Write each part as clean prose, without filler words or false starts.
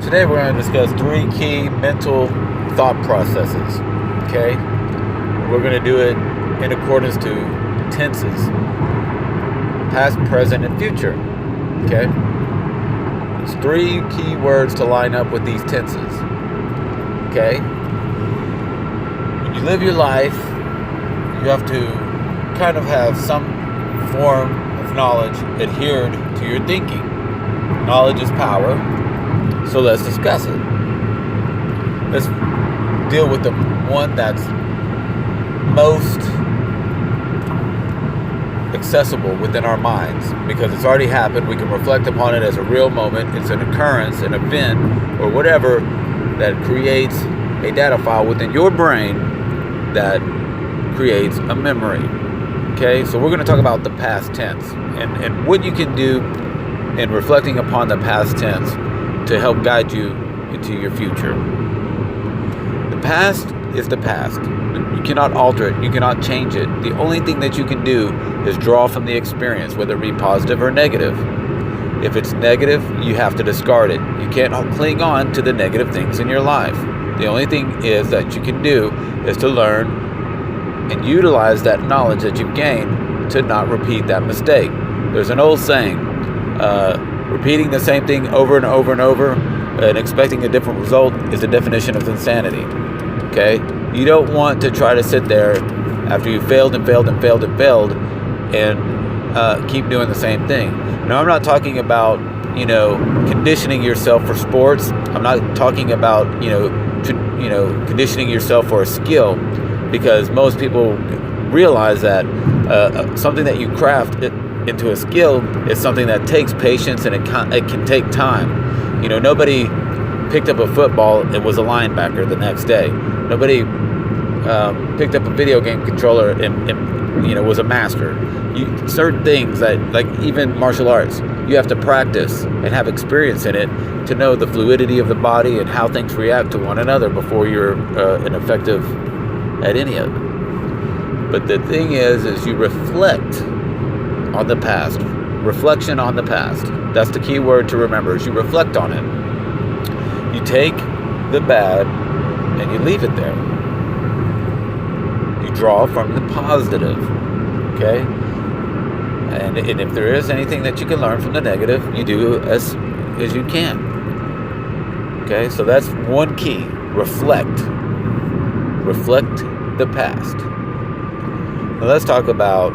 Today we're going to discuss 3 key mental thought processes, okay? We're going to do it in accordance to tenses, past, present, and future, okay? There's 3 key words to line up with these tenses, okay? When you live your life, you have to kind of have some form of knowledge adhered to your thinking. Knowledge is power. So let's discuss it. Let's deal with the one that's most accessible within our minds because it's already happened. We can reflect upon it as a real moment. It's an occurrence, an event, or whatever that creates a data file within your brain that creates a memory. Okay, so we're going to talk about the past tense and what you can do in reflecting upon the past tense to help guide you into your future. The past is the past. You cannot alter it. You cannot change it. The only thing that you can do is draw from the experience, whether it be positive or negative. If it's negative, you have to discard it. You can't cling on to the negative things in your life. The only thing is that you can do is to learn and utilize that knowledge that you've gained to not repeat that mistake. There's an old saying, repeating the same thing over and over and over and expecting a different result is the definition of insanity. Okay? You don't want to try to sit there after you failed and keep doing the same thing. Now, I'm not talking about, conditioning yourself for sports. I'm not talking about, conditioning yourself for a skill, because most people realize that something that you craft into a skill is something that takes patience and it can take time. Nobody picked up a football and was a linebacker the next day. Nobody picked up a video game controller and was a master. Certain things that, like even martial arts, you have to practice and have experience in it to know the fluidity of the body and how things react to one another before you're an effective at any of it. But the thing is you reflect on the past. Reflection on the past. That's the key word to remember, is you reflect on it. You take the bad and you leave it there. You draw from the positive. Okay? And if there is anything that you can learn from the negative, you do as you can. Okay? So that's one key. Reflect. Reflect the past. Now let's talk about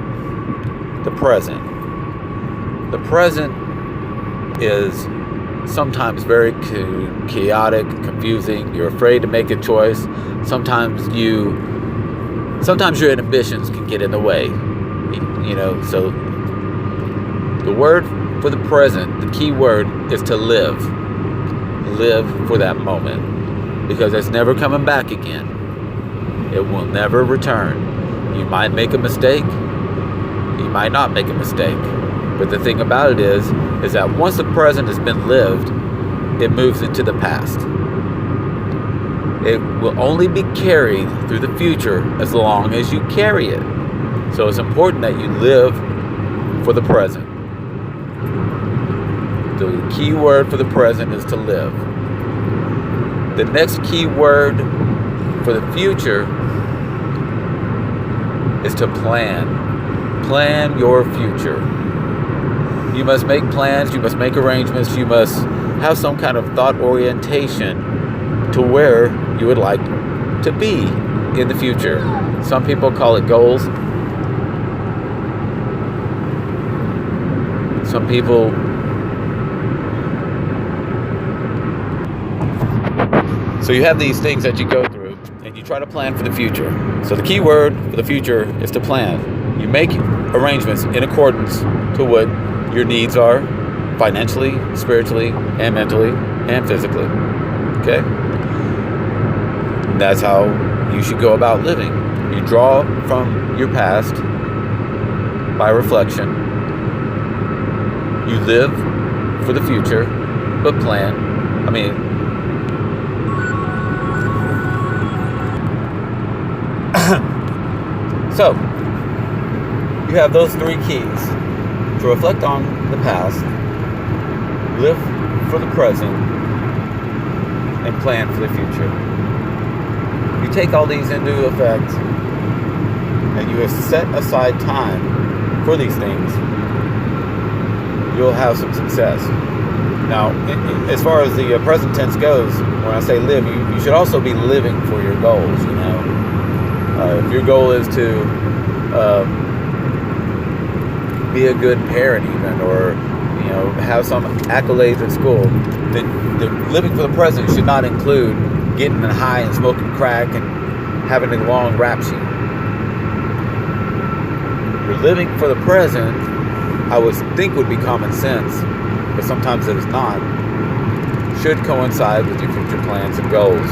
the present. The present is sometimes very chaotic, confusing. You're afraid to make a choice. Sometimes your ambitions can get in the way. So the word for the present, the key word is to live. Live for that moment, because it's never coming back again. It will never return. You might make a mistake. You might not make a mistake. But the thing about it is that once the present has been lived, it moves into the past. It will only be carried through the future as long as you carry it. So it's important that you live for the present. The key word for the present is to live. The next key word for the future is to plan. Plan your future. You must make plans, you must make arrangements, you must have some kind of thought orientation to where you would like to be in the future. Some people call it goals. Some people So you have these things that you go through and you try to plan for the future. So the key word for the future is to plan. You make arrangements in accordance to what your needs are, financially, spiritually, and mentally, and physically. Okay? That's how you should go about living. You draw from your past by reflection. You live for the future, but plan. So, you have those 3 keys. To reflect on the past, live for the present, and plan for the future. You take all these into effect and you set aside time for these things, you'll have some success. Now, as far as the present tense goes, when I say live, you should also be living for your goals, you know. If your goal is to be a good parent even, or, you know, have some accolades at school, then the living for the present should not include getting high and smoking crack and having a long rap sheet. You're living for the present, I would think would be common sense, but sometimes it is not, should coincide with your future plans and goals.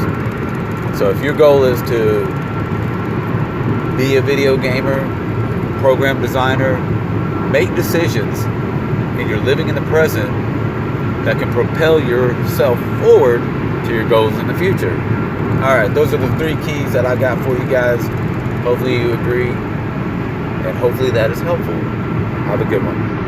So if your goal is to be a video gamer, program designer, make decisions, and you're living in the present that can propel yourself forward to your goals in the future. Alright, those are the 3 keys that I got for you guys. Hopefully you agree, and hopefully that is helpful. Have a good one.